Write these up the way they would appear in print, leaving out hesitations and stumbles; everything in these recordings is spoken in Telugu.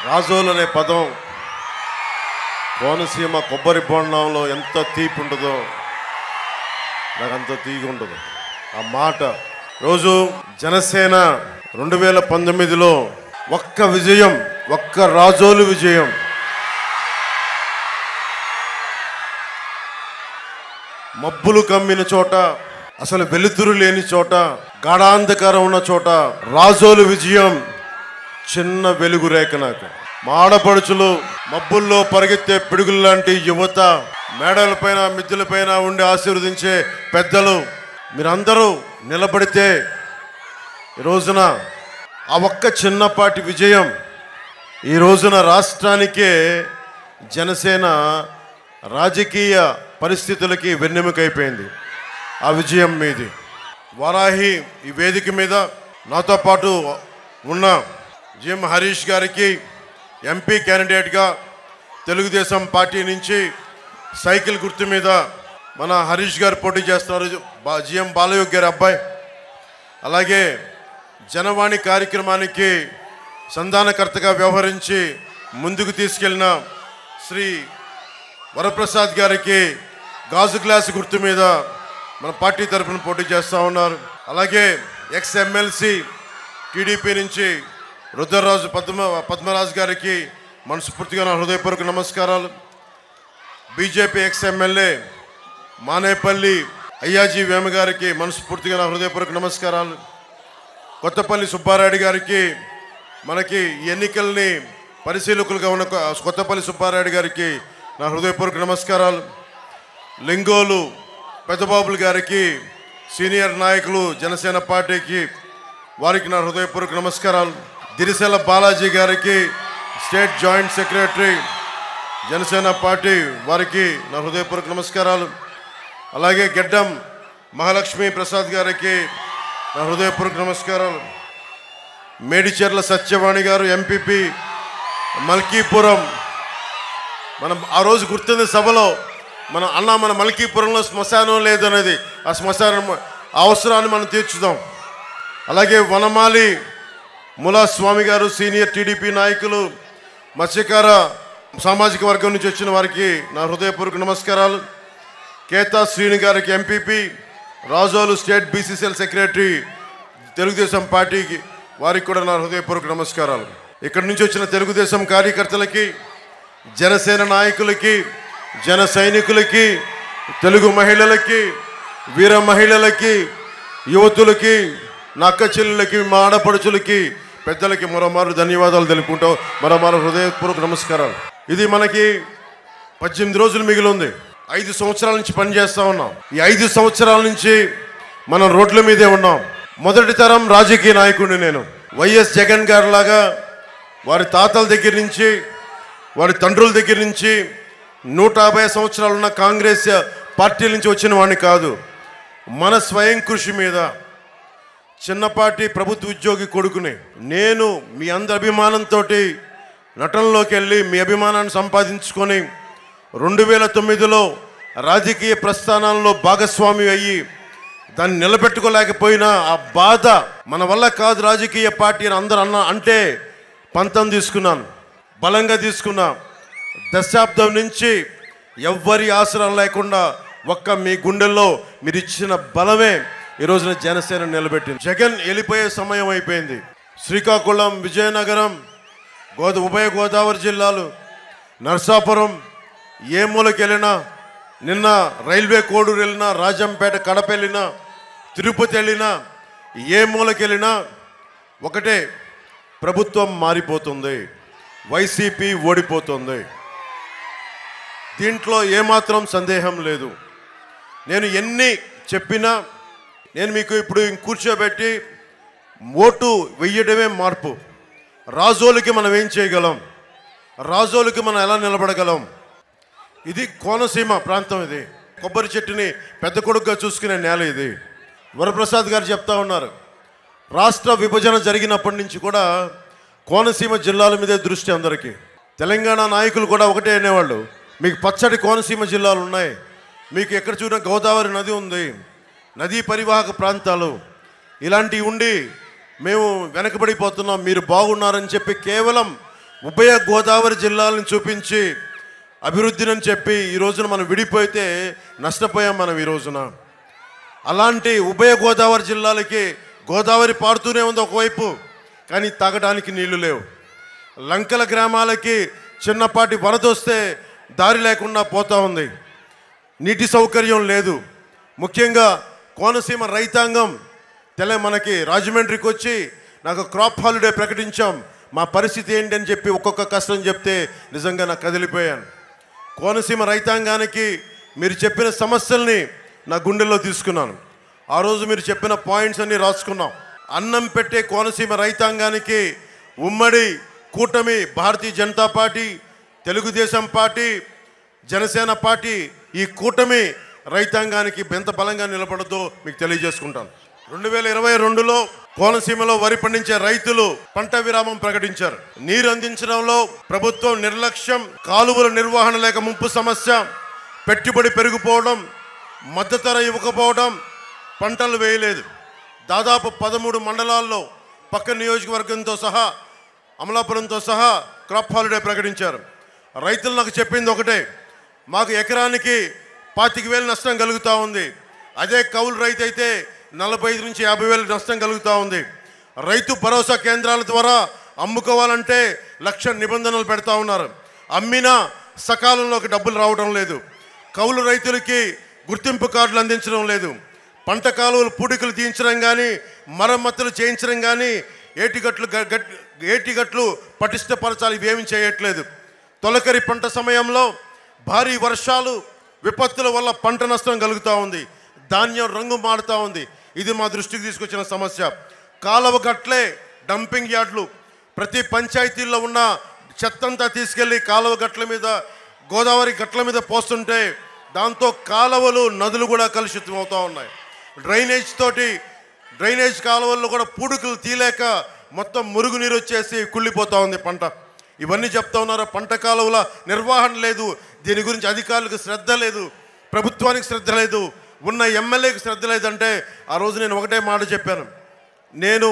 రాజోలు అనే పదం కోనసీమ కొబ్బరి బొండంలో ఎంత తీపి ఉంటుందో నాకు అంత తీగి ఉండదు ఆ మాట. రోజు జనసేన 2019లో ఒక్క విజయం, ఒక్క రాజోలు విజయం. మబ్బులు కమ్మిన చోట, అసలు వెలుతురు లేని చోట, గాఢాంధకారం ఉన్న చోట రాజోలు విజయం చిన్న వెలుగు రేఖ. నాకు మా ఆడపడుచులు, మబ్బుల్లో పరిగెత్తే పిడుగులు లాంటి యువత, మేడలపైన మిద్దెలపైన ఉండి ఆశీర్వదించే పెద్దలు, మీరందరూ నిలబడితే ఈ రోజున ఆ ఒక్క చిన్నపాటి విజయం ఈ రోజున రాష్ట్రానికే, జనసేన రాజకీయ పరిస్థితులకి వెన్నెముకైపోయింది. ఆ విజయం మీది. వారాహి ఈ వేదిక మీద నాతో పాటు ఉన్న జిఎం హరీష్ గారికి ఎంపీ క్యాండిడేట్గా తెలుగుదేశం పార్టీ నుంచి సైకిల్ గుర్తు మీద మన హరీష్ గారు పోటీ చేస్తున్నారు, జిఎం బాలయోగి గారి అబ్బాయి. అలాగే జనవాణి కార్యక్రమానికి సంధానకర్తగా వ్యవహరించి ముందుకు తీసుకెళ్లిన శ్రీ వరప్రసాద్ గారికి గాజు గ్లాసు గుర్తు మీద మన పార్టీ తరఫున పోటీ చేస్తూ ఉన్నారు. అలాగే ఎక్స్ ఎమ్మెల్సీ టీడీపీ నుంచి రుద్రరాజు పద్మరాజు గారికి మనస్ఫూర్తిగా నా హృదయపూర్వక నమస్కారాలు. BJP ex MLA Manepalli Ayyaji Vema గారికి మనస్ఫూర్తిగా నా హృదయపూర్వక నమస్కారాలు. కొత్తపల్లి సుబ్బారెడ్డి గారికి, మనకి ఎన్నికల్ని పరిశీలకులుగా ఉన్న కొత్తపల్లి సుబ్బారెడ్డి గారికి నా హృదయపూర్వక నమస్కారాలు. లింగోలు పెద్దబాబులు గారికి, సీనియర్ నాయకులు జనసేన పార్టీకి, వారికి నా హృదయపూర్వక నమస్కారాలు. దిరిసెల బాలాజీ గారికి, state joint secretary Janasena party, వారికి నా హృదయపూర్వక నమస్కారాలు. అలాగే గెడ్డం మహాలక్ష్మి ప్రసాద్ గారికి నా హృదయపూర్వక నమస్కారాలు. మేడిచెర్ల సత్యవాణి గారు ఎంపీపీ మల్కీపురం. మనం ఆ రోజు గుర్తుంది సభలో, మన మల్కీపురంలో శ్మశానం లేదనేది, ఆ శ్మశానం అవసరాన్ని మనం తీర్చుదాం. అలాగే వనమాలి ములా స్వామి గారు సీనియర్ టీడీపీ నాయకులు, మత్స్యకార సామాజిక వర్గం నుంచి వచ్చిన వారికి నా హృదయపూర్వక నమస్కారాలు. కేతా శ్రీని గారికి MPP, Razole state BCCL secretary Telugu Desam పార్టీకి, వారికి కూడా నా హృదయపూర్వక నమస్కారాలు. ఇక్కడి నుంచి వచ్చిన తెలుగుదేశం కార్యకర్తలకి, జనసేన నాయకులకి, జన సైనికులకి, తెలుగు మహిళలకి, వీర మహిళలకి, యువతులకి, నా అక్క చెల్లెలకి, మా ఆడపడుచులకి, పెద్దలకి మరోమారు ధన్యవాదాలు తెలుపుకుంటాం. మరోమారు హృదయపూర్వక నమస్కారాలు. ఇది మనకి 18 రోజులు మిగిలి ఉంది. 5 సంవత్సరాల నుంచి పనిచేస్తూ ఉన్నాం. ఈ 5 సంవత్సరాల నుంచి మనం రోడ్ల మీదే ఉన్నాం. మొదటి తరం రాజకీయ నాయకుడిని నేను. వైఎస్ జగన్ గారి లాగా వారి తాతల దగ్గర నుంచి, వారి తండ్రుల దగ్గర నుంచి 150 సంవత్సరాలు ఉన్న కాంగ్రెస్ పార్టీ నుంచి వచ్చిన వాడిని కాదు. మన స్వయం కృషి మీద చిన్నపాటి ప్రభుత్వ ఉద్యోగి కొడుకుని నేను మీ అందరి అభిమానంతో నటనలోకి వెళ్ళి మీ అభిమానాన్ని సంపాదించుకొని 2009లో రాజకీయ ప్రస్థానాల్లో భాగస్వామి అయ్యి దాన్ని నిలబెట్టుకోలేకపోయినా ఆ బాధ, మన వల్ల కాదు రాజకీయ పార్టీ అని అందరూ అంటే పంతం తీసుకున్నాను, బలంగా తీసుకున్నా. దశాబ్దం నుంచి ఎవ్వరి ఆసరం లేకుండా ఒక్క మీ గుండెల్లో మీరు ఇచ్చిన బలమే ఈ రోజున జనసేన నిలబెట్టింది. జగన్ వెళ్ళిపోయే సమయం అయిపోయింది. శ్రీకాకుళం, విజయనగరం, ఉభయ గోదావరి జిల్లాలు, నర్సాపురం, ఏ మూలకి వెళ్ళినా, నిన్న రైల్వే కోడూరు వెళ్ళినా, రాజంపేట, కడప వెళ్ళినా, తిరుపతి వెళ్ళినా, ఏ మూలకి వెళ్ళినా ఒకటే, ప్రభుత్వం మారిపోతుంది, వైసీపీ ఓడిపోతుంది. దీంట్లో ఏమాత్రం సందేహం లేదు. నేను ఎన్ని చెప్పినా, నేను మీకు ఇప్పుడు కూర్చోబెట్టి ఓటు వెయ్యడమే మార్పు. రాజోలకి మనం ఏం చేయగలం, రాజోలకి మనం ఎలా నిలబడగలం? ఇది కోనసీమ ప్రాంతం. ఇది కొబ్బరి చెట్టుని పెద్ద కొడుకుగా చూసుకునే నేల. ఇది వరప్రసాద్ గారు చెప్తా ఉన్నారు, రాష్ట్ర విభజన జరిగినప్పటి నుంచి కూడా కోనసీమ జిల్లాల మీదే దృష్టి అందరికీ. తెలంగాణ నాయకులు కూడా ఒకటే అనేవాళ్ళు, మీకు పచ్చడి కోనసీమ జిల్లాలు ఉన్నాయి, మీకు ఎక్కడ చూసినా గోదావరి నది ఉంది, నదీ పరివాహక ప్రాంతాలు, ఇలాంటివి ఉండి మేము వెనకబడిపోతున్నాం, మీరు బాగున్నారని చెప్పి కేవలం ఉభయ గోదావరి జిల్లాలను చూపించి అభివృద్ధిని చెప్పి ఈ రోజున మనం విడిపోతే నష్టపోయాం మనం ఈ రోజున. అలాంటి ఉభయ గోదావరి జిల్లాలకి గోదావరి పారుతూనే ఉంది ఒకవైపు, కానీ తాగడానికి నీళ్లు లేవు. లంకల గ్రామాలకి చిన్నపాటి వరద వస్తే దారి లేకుండా పోతూ ఉంది, నీటి సౌకర్యం లేదు. ముఖ్యంగా కోనసీమ రైతాంగం మనకి రాజమండ్రికి వచ్చి నాకు క్రాప్ హాలిడే ప్రకటించాం, మా పరిస్థితి ఏంటి అని చెప్పి ఒక్కొక్క కష్టం చెప్తే నిజంగా నాకు కదిలిపోయాను. కోనసీమ రైతాంగానికి మీరు చెప్పిన సమస్యల్ని నా గుండెల్లో తీసుకున్నాను. ఆ రోజు మీరు చెప్పిన పాయింట్స్ అన్నీ రాసుకున్నాం. అన్నం పెట్టే కోనసీమ రైతాంగానికి ఉమ్మడి కూటమి Bharatiya Janata party, Telugu Desam party, Janasena party ఈ కూటమి రైతాంగానికి ఎంత బలంగా నిలబడదో మీకు తెలియజేసుకుంటాను. 2022లో కోనసీమలో వరి పండించే రైతులు పంట విరామం ప్రకటించారు. నీరు అందించడంలో ప్రభుత్వం నిర్లక్ష్యం, కాలువల నిర్వహణ లేక ముంపు సమస్య, పెట్టుబడి పెరిగిపోవడం, మద్దతు ధర ఇవ్వకపోవడం, పంటలు వేయలేదు. దాదాపు 13 మండలాల్లో పక్క నియోజకవర్గంతో సహా అమలాపురంతో సహా క్రాప్ హాలిడే ప్రకటించారు. రైతులు నాకు చెప్పింది ఒకటే, మాకు ఎకరానికి 25,000 నష్టం కలుగుతూ ఉంది. అదే కౌలు రైతు అయితే 45 నుంచి 50,000 నష్టం కలుగుతూ ఉంది. రైతు భరోసా కేంద్రాల ద్వారా అమ్ముకోవాలంటే 1,00,000 నిబంధనలు పెడతా ఉన్నారు. అమ్మినా సకాలంలోకి డబ్బులు రావడం లేదు. కౌలు రైతులకి గుర్తింపు కార్డులు అందించడం లేదు. పంట కాలువలు పూడికలు తీయించడం కానీ, మరమ్మతులు చేయించడం కానీ, ఏటిగట్లు పటిష్టపరచాలి, ఇవేమీ చేయట్లేదు. తొలకరి పంట సమయంలో భారీ వర్షాలు, విపత్తుల వల్ల పంట నష్టం కలుగుతూ ఉంది. ధాన్యం రంగు మారుతూ ఉంది. ఇది మా దృష్టికి తీసుకొచ్చిన సమస్య. కాలువ గట్లే డంపింగ్ యార్డులు, ప్రతి పంచాయతీల్లో ఉన్న చెత్తంతా తీసుకెళ్ళి కాలువ గట్ల మీద, గోదావరి గట్ల మీద పోస్తుంటే దాంతో కాలువలు, నదులు కూడా కలుషితం అవుతూ ఉన్నాయి. డ్రైనేజ్ కాలువల్లో కూడా పూడుకులు తీలేక మొత్తం మురుగునీరు వచ్చేసి కుళ్ళిపోతూ ఉంది పంట. ఇవన్నీ చెప్తా ఉన్నారు. పంట కాలువల నిర్వహణ లేదు, దీని గురించి అధికారులకు శ్రద్ధ లేదు, ప్రభుత్వానికి శ్రద్ధ లేదు, ఉన్న ఎమ్మెల్యేకి శ్రద్ధ లేదంటే ఆ రోజు నేను ఒకటే మాట చెప్పాను. నేను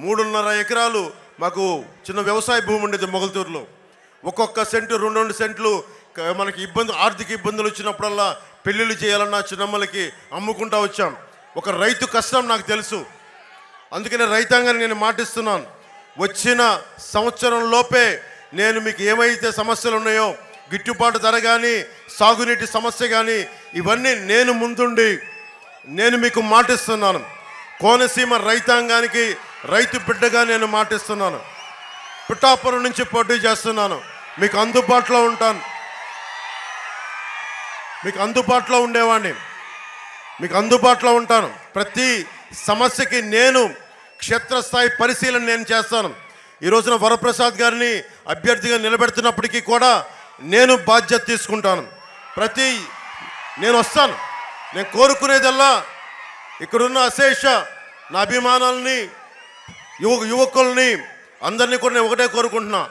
3.5 ఎకరాలు మాకు చిన్న వ్యవసాయ భూమి ఉండేది మొగల్తూరులో. ఒక్కొక్క సెంటు 2 సెంట్లు మనకి ఆర్థిక ఇబ్బందులు వచ్చినప్పుడల్లా పెళ్ళిళ్ళు చేయాలన్నా చిన్నమ్మలకి అమ్ముకుంటా వచ్చాం. ఒక రైతు కష్టం నాకు తెలుసు. అందుకనే రైతాంగాన్ని నేను మాటిస్తున్నాను, వచ్చిన సంవత్సరం లోపే నేను మీకు ఏమైతే సమస్యలు ఉన్నాయో, గిట్టుబాటు ధర కానీ, సాగునీటి సమస్య కానీ, ఇవన్నీ నేను ముందుండి నేను మీకు మాటిస్తున్నాను. కోనసీమ రైతాంగానికి రైతు బిడ్డగా నేను మాటిస్తున్నాను. పిఠాపురం నుంచి పోటీ చేస్తున్నాను. మీకు అందుబాటులో ఉంటాను, మీకు అందుబాటులో ఉండేవాడిని, మీకు అందుబాటులో ఉంటాను. ప్రతి సమస్యకి నేను క్షేత్రస్థాయి పరిశీలన నేను చేస్తాను. ఈ రోజున వరప్రసాద్ గారిని అభ్యర్థిగా నిలబెడుతున్నప్పటికీ కూడా నేను బాధ్యత తీసుకుంటాను. నేను వస్తాను. నేను కోరుకునేదల్లా ఇక్కడున్న అశేష నా అభిమానాలని, యువకుల్ని అందరినీ కూడా నేను ఒకటే కోరుకుంటున్నా,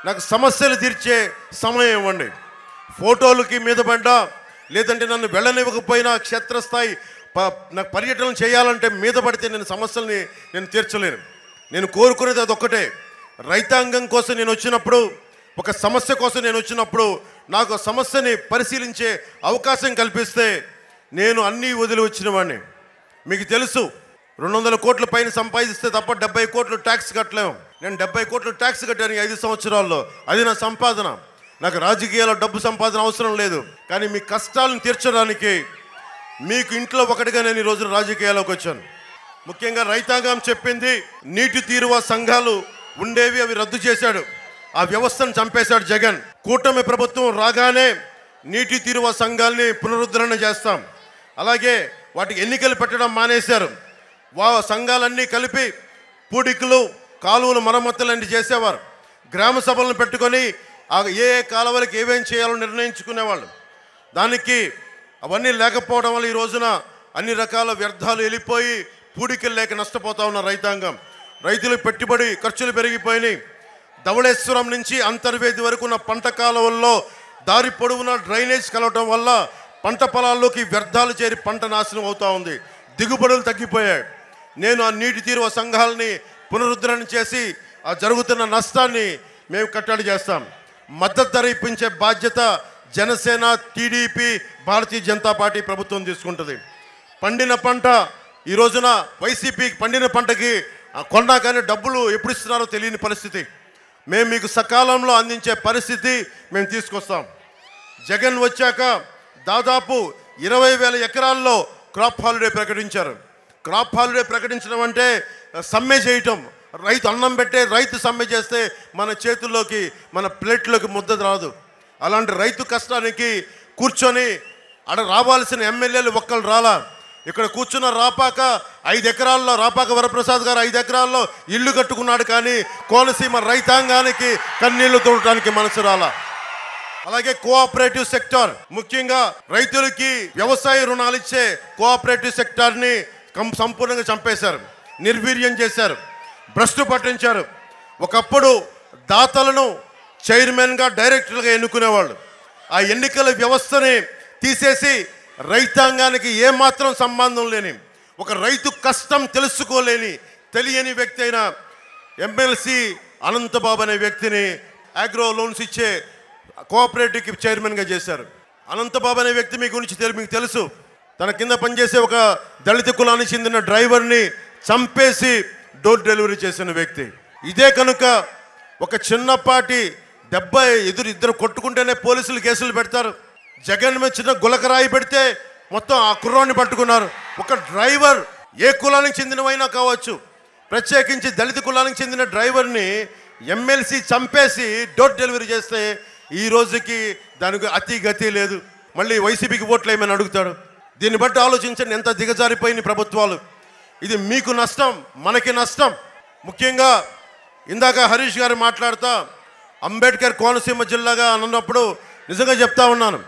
నాకు సమస్యలు తీర్చే సమయం ఇవ్వండి. ఫోటోలకి మీద పడ్డా, లేదంటే నన్ను వెళ్ళనివ్వకపోయినా క్షేత్రస్థాయి నాకు పర్యటన చేయాలంటే మీద పడితే నేను సమస్యల్ని నేను తీర్చలేను. నేను కోరుకునేది అదొక్కటే. రైతాంగం కోసం నేను వచ్చినప్పుడు, ఒక సమస్య కోసం నేను వచ్చినప్పుడు నాకు సమస్యని పరిశీలించే అవకాశం కల్పిస్తే నేను అన్నీ వదిలి వచ్చిన వాడిని. మీకు తెలుసు, 200 కోట్ల పైన సంపాదిస్తే తప్ప 70 కోట్లు ట్యాక్స్ కట్టలేము. నేను 70 కోట్లు ట్యాక్స్ కట్టాను 5 సంవత్సరాల్లో. అది నా సంపాదన. నాకు రాజకీయాల్లో డబ్బు సంపాదన అవసరం లేదు. కానీ మీ కష్టాలను తీర్చడానికి మీకు ఇంట్లో ఒకటిగా నేను ఈ రోజు రాజకీయాల్లోకి వచ్చాను. ముఖ్యంగా రైతాంగం చెప్పింది, నీటి తీరువ సంఘాలు ఉండేవి, అవి రద్దు చేశాడు. ఆ వ్యవస్థను చంపేశాడు జగన్. కూటమి ప్రభుత్వం రాగానే నీటి తీరువ సంఘాలని పునరుద్ధరణ చేస్తాం. అలాగే వాటికి ఎన్నికలు పెట్టడం మానేశారు. సంఘాలన్నీ కలిపి పూడికలు, కాలువలు, మరమ్మతులన్నీ చేసేవారు. గ్రామ సభలను పెట్టుకొని ఏ కాలువలకి ఏమేం చేయాలో నిర్ణయించుకునేవాళ్ళు. దానికి అవన్నీ లేకపోవడం వల్ల ఈ రోజున అన్ని రకాల వ్యర్థాలు వెళ్ళిపోయి పూడికలు లేక నష్టపోతా ఉన్న రైతాంగం. రైతులు పెట్టుబడి ఖర్చులు పెరిగిపోయినాయి. ధవళేశ్వరం నుంచి అంతర్వేది వరకు ఉన్న పంట కాలువల్లో దారి పొడవున డ్రైనేజ్ కలవటం వల్ల పంట పొలాల్లోకి వ్యర్థాలు చేరి పంట నాశనం అవుతూ ఉంది. దిగుబడులు తగ్గిపోయాయి. నేను ఆ నీటి తీరువ సంఘాలని పునరుద్ధరణ చేసి ఆ జరుగుతున్న నష్టాన్ని మేము కట్టడి చేస్తాం. మద్దతు ధర ఇప్పించే బాధ్యత జనసేన, టీడీపీ, భారతీయ జనతా పార్టీ ప్రభుత్వం తీసుకుంటుంది. పండిన పంట ఈ రోజున వైసీపీకి పండిన పంటకి కొన్నా కానీ డబ్బులు ఎప్పుడు ఇస్తున్నారో తెలియని పరిస్థితి. మేము మీకు సకాలంలో అందించే పరిస్థితి మేము తీసుకొస్తాం. జగన్ వచ్చాక దాదాపు 20,000 ఎకరాల్లో క్రాప్ హాలిడే ప్రకటించారు. క్రాప్ హాలిడే ప్రకటించడం అంటే సమ్మె చేయటం. రైతు అన్నం పెట్టే రైతు సమ్మె చేస్తే మన చేతుల్లోకి, మన ప్లేట్లోకి ముద్ద రాదు. అలాంటి రైతు కష్టానికి కూర్చొని రావాల్సిన ఎమ్మెల్యేలు ఒక్కరు రాలా. ఇక్కడ కూర్చున్న రాపాక 5 ఎకరాల్లో, రాపాక వరప్రసాద్ గారు 5 ఎకరాల్లో ఇల్లు కట్టుకున్నాడు, కానీ కోనసీమ రైతాంగానికి కన్నీళ్లు తోడటానికి మనసు రాలా. అలాగే కోఆపరేటివ్ సెక్టార్, ముఖ్యంగా రైతులకి వ్యవసాయ రుణాలు ఇచ్చే కోఆపరేటివ్ సెక్టార్ని సంపూర్ణంగా చంపేశారు, నిర్వీర్యం చేశారు, భ్రష్టు పట్టించారు. ఒకప్పుడు దాతలను చైర్మన్గా, డైరెక్టర్గా ఎన్నుకునేవాళ్ళు. ఆ ఎన్నికల వ్యవస్థని తీసేసి రైతాంగానికి ఏమాత్రం సంబంధం లేని, ఒక రైతు కష్టం తెలుసుకోలేని, తెలియని వ్యక్తి అయిన ఎమ్మెల్సీ అనంతబాబు అనే వ్యక్తిని అగ్రో లోన్స్ ఇచ్చే కోఆపరేటివ్కి చైర్మన్గా చేశారు. అనంతబాబు అనే వ్యక్తి మీకు తెలుసు. తన కింద పనిచేసే ఒక దళిత కులానికి చెందిన డ్రైవర్ని చంపేసి డోర్ డెలివరీ చేసిన వ్యక్తి. ఇదే కనుక ఒక చిన్నపాటి దెబ్బ ఇద్దరు కొట్టుకుంటేనే పోలీసులు కేసులు పెడతారు. జగన్ మీద చిన్న గులకరాయి పెడితే మొత్తం ఆ కుర్రాన్ని పట్టుకున్నారు. ఒక డ్రైవర్ ఏ కులానికి చెందినవైనా కావచ్చు, ప్రత్యేకించి దళిత కులానికి చెందిన డ్రైవర్ని ఎమ్మెల్సీ చంపేసి డోర్ డెలివరీ చేస్తే ఈ రోజుకి దానికి అతి గతి లేదు. మళ్ళీ వైసీపీకి ఓట్లు ఏమైనా అడుగుతాడు. దీన్ని బట్టి ఆలోచించండి ఎంత దిగజారిపోయిన ప్రభుత్వాలు. ఇది మీకు నష్టం, మనకి నష్టం. ముఖ్యంగా ఇందాక హరీష్ గారు మాట్లాడుతూ అంబేద్కర్ కోనసీమ జిల్లాగా అన్నప్పుడు నిజంగా చెప్తా ఉన్నాను,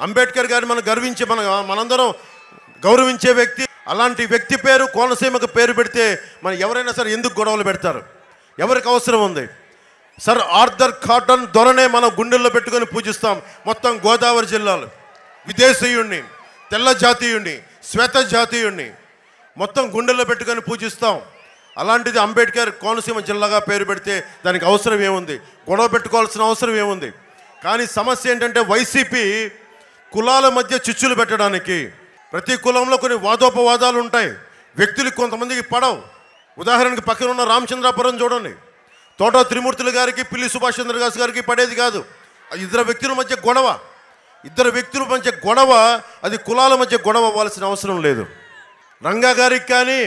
అంబేద్కర్ గారిని మనందరం గౌరవించే వ్యక్తి. అలాంటి వ్యక్తి పేరు కోనసీమకు పేరు పెడితే ఎవరైనా సరే ఎందుకు గొడవలు పెడతారు? ఎవరికి అవసరం ఉంది? సర్ ఆర్థర్ కాటన్ దొరనే మనం గుండెల్లో పెట్టుకొని పూజిస్తాం. మొత్తం గోదావరి జిల్లాలు విదేశీయుణ్ణి, తెల్ల జాతీయుణ్ణి, శ్వేత జాతీయుణ్ణి మొత్తం గుండెల్లో పెట్టుకొని పూజిస్తాం. అలాంటిది అంబేద్కర్ కోనసీమ జిల్లాగా పేరు పెడితే దానికి అవసరం ఏముంది? గొడవ పెట్టుకోవాల్సిన అవసరం ఏముంది? కానీ సమస్య ఏంటంటే వైసీపీ కులాల మధ్య చిచ్చులు పెట్టడానికి, ప్రతి కులంలో కొన్ని వాదోపవాదాలు ఉంటాయి. వ్యక్తులకు కొంతమందికి పడవు. ఉదాహరణకి పక్కన ఉన్న రామచంద్రాపురం చూడండి, తోట త్రిమూర్తులు గారికి, పిల్లి సుభాష్ చంద్రదాస్ గారికి పడేది కాదు. ఇద్దరు వ్యక్తుల మధ్య గొడవ, అది కులాల మధ్య గొడవ అవ్వాల్సిన అవసరం లేదు. రంగా గారికి కానీ